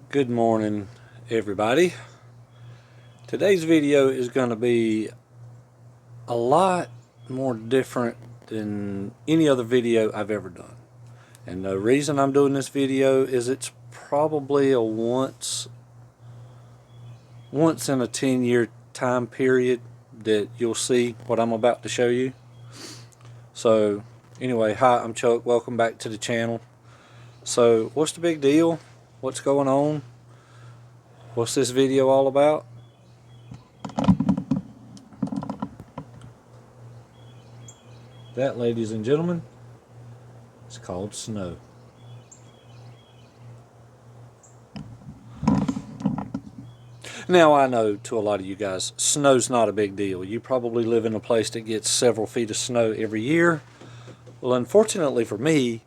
Good morning, everybody. Today's video is going to be a lot more different than any other video I've ever done. And the reason I'm doing this video is it's probably a once in a 10-year time period that you'll see what I'm about to show you. So anyway, hi, I'm Chuck. Welcome back to the channel. So what's the big deal? What's going on? What's this video all about? That, ladies and gentlemen, is called snow. Now, I know to a lot of you guys, snow's not a big deal. You probably live in a place that gets several feet of snow every year. Well, unfortunately for me,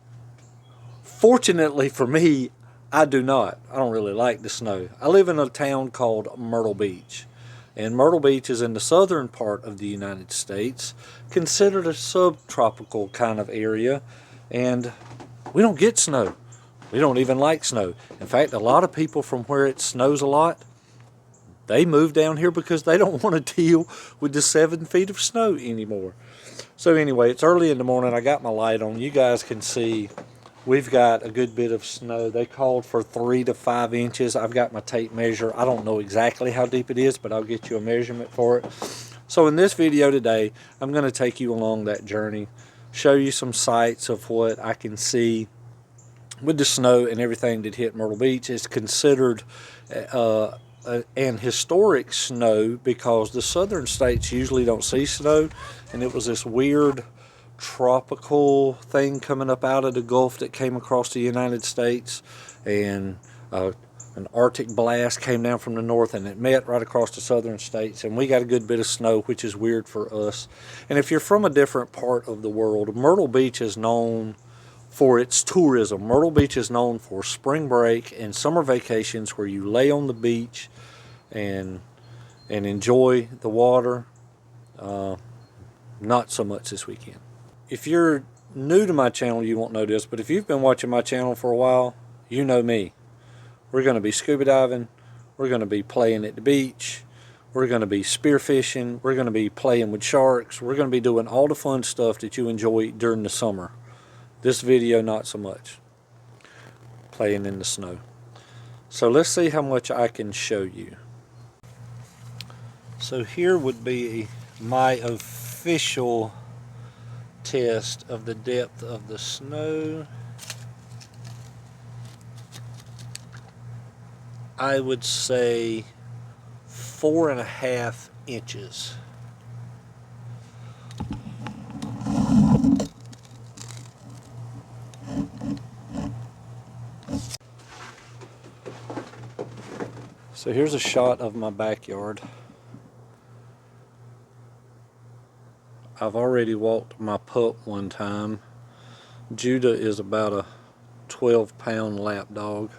I do not. I don't really like the snow. I live in a town called Myrtle Beach. And Myrtle Beach is in the southern part of the United States, considered a subtropical kind of area. And we don't get snow. We don't even like snow. In fact, a lot of people from where it snows a lot, they move down here because they don't want to deal with the 7 feet of snow anymore. So anyway, it's early in the morning. I got my light on. You guys can see we've got a good bit of snow. They called for 3 to 5 inches. I've got my tape measure. I don't know exactly how deep it is, but I'll get you a measurement for it. So in this video today, I'm going to take you along that journey, show you some sights of what I can see with the snow and everything that hit Myrtle Beach. It's considered an historic snow because the southern states usually don't see snow, and it was this weird tropical thing coming up out of the Gulf that came across the United States, and an Arctic blast came down from the north and it met right across the southern states, and we got a good bit of snow, which is weird for us. And if you're from a different part of the world, Myrtle Beach is known for its tourism. Myrtle Beach is known for spring break and summer vacations where you lay on the beach and enjoy the water. Not so much this weekend. If you're new to my channel, you won't know this, but if you've been watching my channel for a while, you know me. We're going to be scuba diving. We're going to be playing at the beach. We're going to be spearfishing. We're going to be playing with sharks. We're going to be doing all the fun stuff that you enjoy during the summer. This video, not so much. Playing in the snow. So let's see how much I can show you. So here would be my official test of the depth of the snow. I would say 4.5 inches. So here's a shot of my backyard. I've already walked my pup one time. Judah is about a 12-pound lap dog.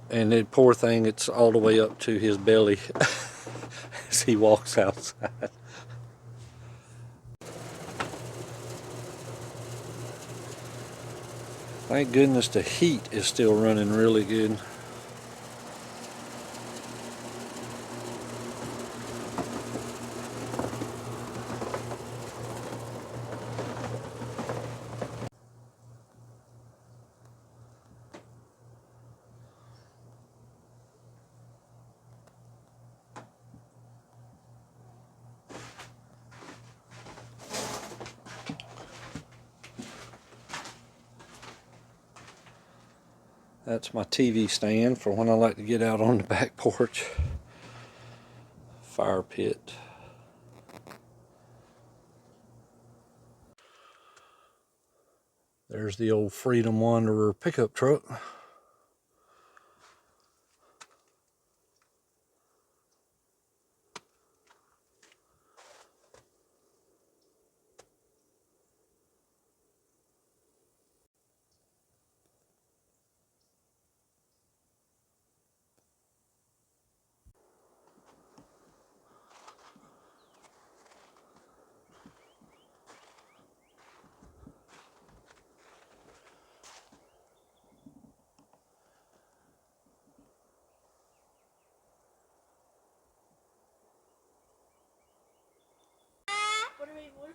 And the poor thing, it's all the way up to his belly as he walks outside. Thank goodness the heat is still running really good. That's my TV stand for when I like to get out on the back porch. Fire pit. There's the old Freedom Wanderer pickup truck.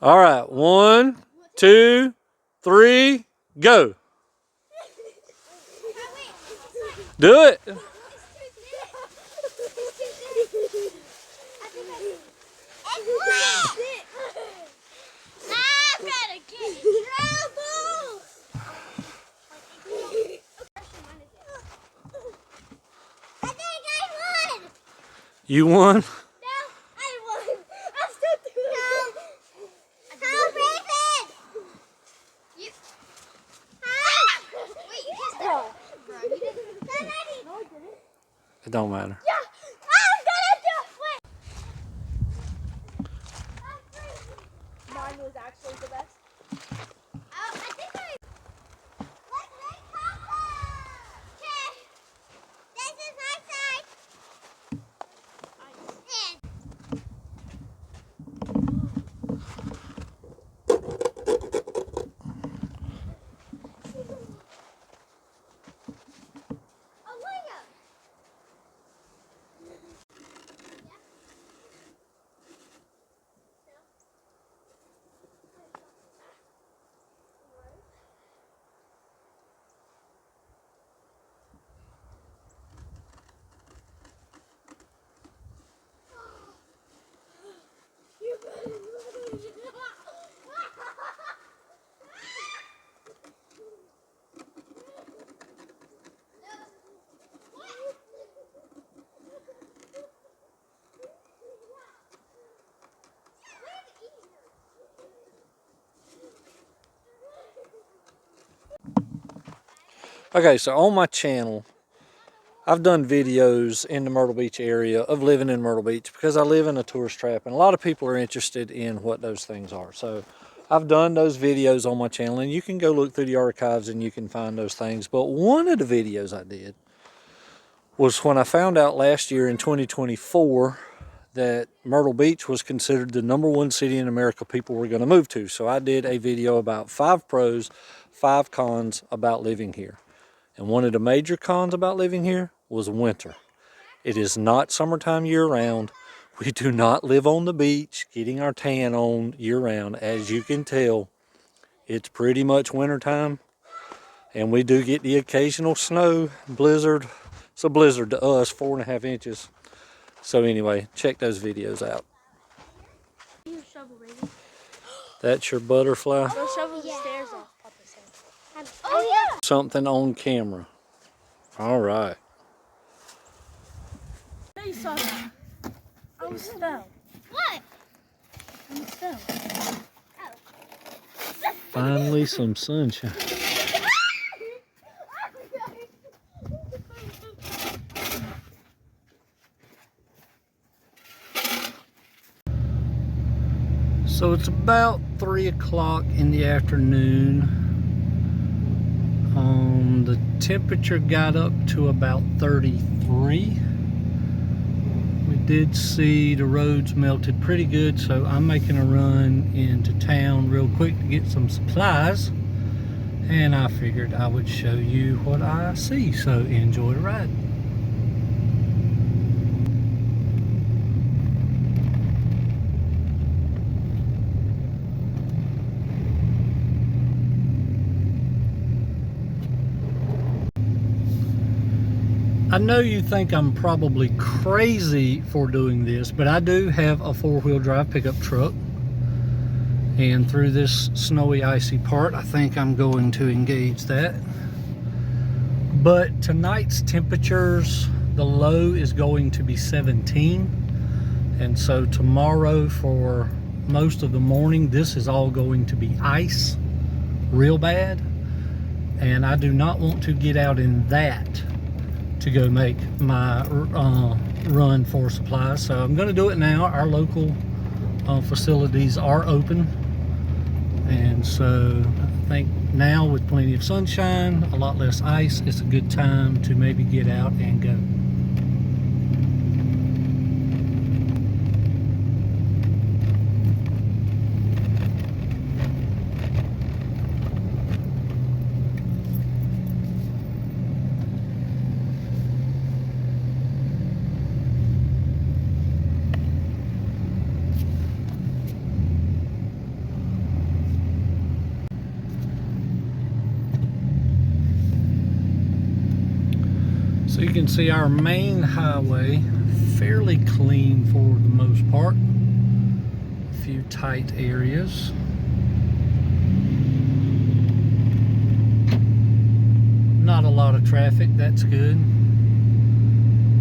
All right, 1, 2, 3, go. Do it. You won? No, I won. I'm still doing it. Help, Raven! You... Wait, you just... Bro, you didn't... No, I didn't. It don't matter. Yeah! I'm gonna do it! Mine was actually the best. I think I... Let's make combo! Okay. This is my side. Okay, so on my channel, I've done videos in the Myrtle Beach area of living in Myrtle Beach because I live in a tourist trap and a lot of people are interested in what those things are. So I've done those videos on my channel and you can go look through the archives and you can find those things. But one of the videos I did was when I found out last year in 2024 that Myrtle Beach was considered the #1 city in America people were going to move to. So I did a video about 5 pros, 5 cons about living here. And one of the major cons about living here was winter. It is not summertime year-round. We do not live on the beach getting our tan on year-round. As you can tell, it's pretty much wintertime. And we do get the occasional snow, blizzard. It's a blizzard to us, 4.5 inches. So anyway, check those videos out. That's your butterfly. Go shovel the stairs off, Papa said. Oh, yeah. Something on camera. All right. No, you saw that. I almost fell. What? I almost fell. Oh. Finally some sunshine. So it's about 3 o'clock in the afternoon. The temperature got up to about 33. We did see the roads melted pretty good, so I'm making a run into town real quick to get some supplies. And I figured I would show you what I see, so enjoy the ride. I know you think I'm probably crazy for doing this, but I do have a 4-wheel drive pickup truck. And through this snowy, icy part, I think I'm going to engage that. But tonight's temperatures, the low is going to be 17. And so tomorrow for most of the morning, this is all going to be ice, real bad. And I do not want to get out in that to go make my run for supplies. So I'm going to do it now. Our local facilities are open, and so I think now with plenty of sunshine, a lot less ice, it's a good time to maybe get out and go. You can see our main highway fairly clean for the most part. A few tight areas. Not a lot of traffic, that's good.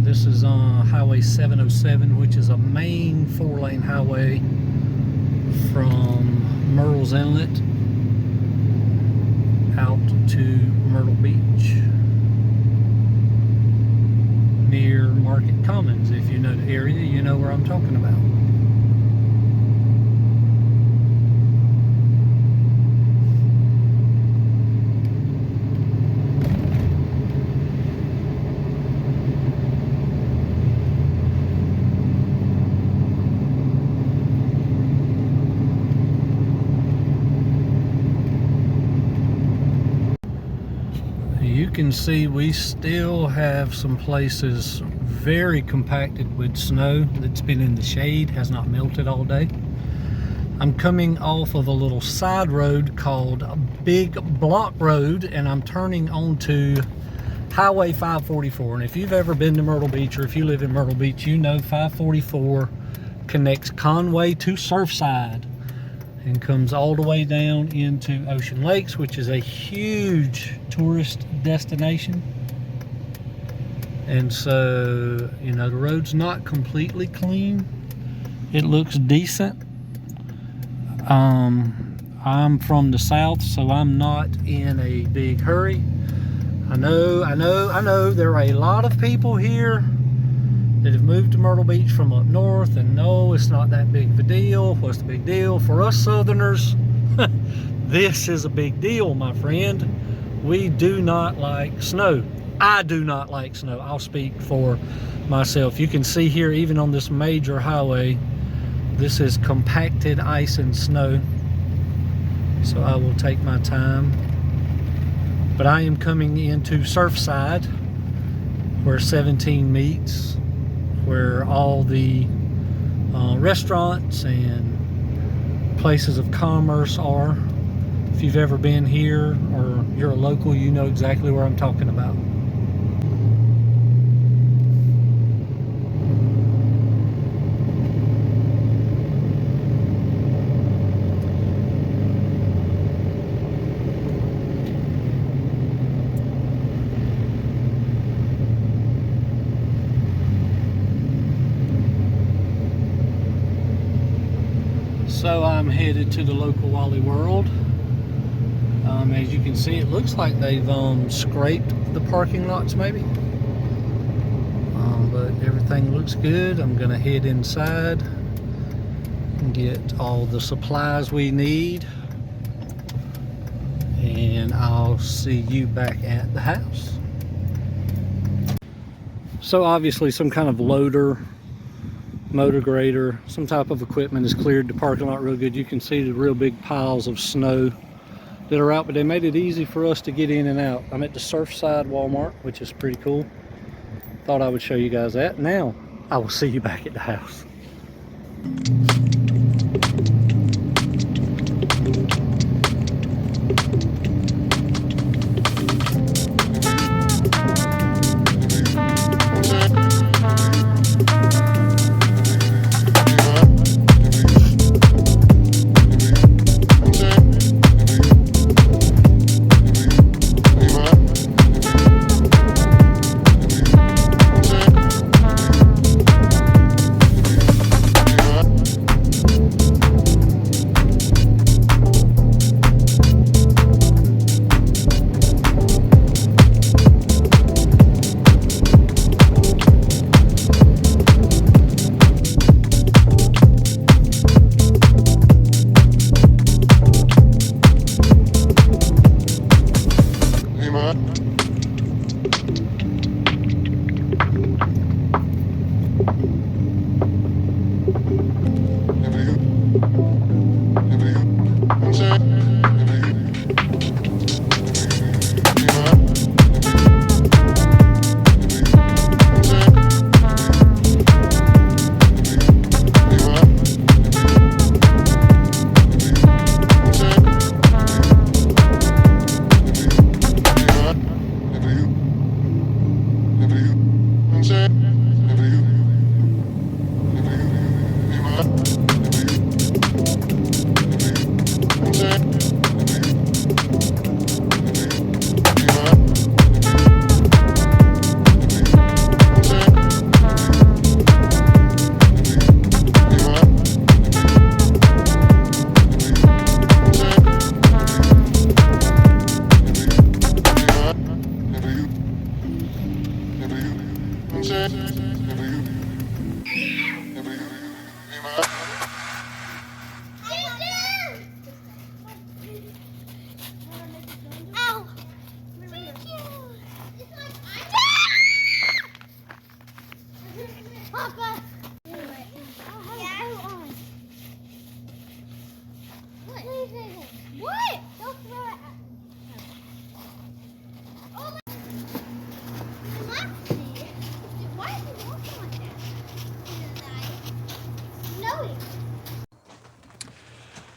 This is on Highway 707, which is a main 4-lane highway from Myrtle's Inlet out to Myrtle Beach, near Market Commons. If you know the area, you know where I'm talking about. You can see we still have some places very compacted with snow that's been in the shade, has not melted all day. I'm coming off of a little side road called Big Block Road, and I'm turning onto Highway 544. And if you've ever been to Myrtle Beach, or if you live in Myrtle Beach, you know 544 connects Conway to Surfside and comes all the way down into Ocean Lakes, which is a huge tourist destination. And so, you know, the road's not completely clean. It looks decent. I'm from the south, so I'm not in a big hurry. I know there are a lot of people here that have moved to Myrtle Beach from up north, and no, it's not that big of a deal. What's the big deal? For us Southerners, this is a big deal, my friend. We do not like snow. I do not like snow. I'll speak for myself. You can see here, even on this major highway, this is compacted ice and snow. So I will take my time. But I am coming into Surfside, where 17 meets, where all the restaurants and places of commerce are. If you've ever been here or you're a local, you know exactly where I'm talking about. So I'm headed to the local Wally World. As you can see, it looks like they've scraped the parking lots maybe. But everything looks good. I'm gonna head inside and get all the supplies we need. And I'll see you back at the house. So obviously some kind of loader, motor grader, some type of equipment has cleared the parking lot real good. You can see the real big piles of snow that are out, but they made it easy for us to get in and out. I'm at the Surfside Walmart, which is pretty cool. Thought I would show you guys that. Now I will see you back at the house.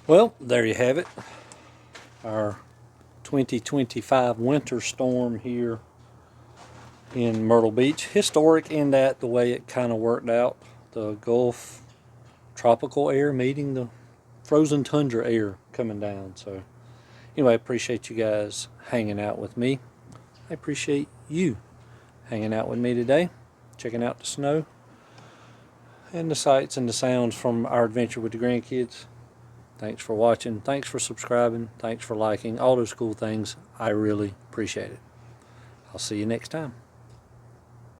Well, there you have it. Our 2025 winter storm here in Myrtle Beach. Historic in that the way it kind of worked out. The Gulf tropical air meeting the frozen tundra air coming down. So anyway, I appreciate you guys hanging out with me. I appreciate you hanging out with me today, checking out the snow and the sights and the sounds from our adventure with the grandkids. Thanks for watching. Thanks for subscribing. Thanks for liking. All those cool things. I really appreciate it. I'll see you next time.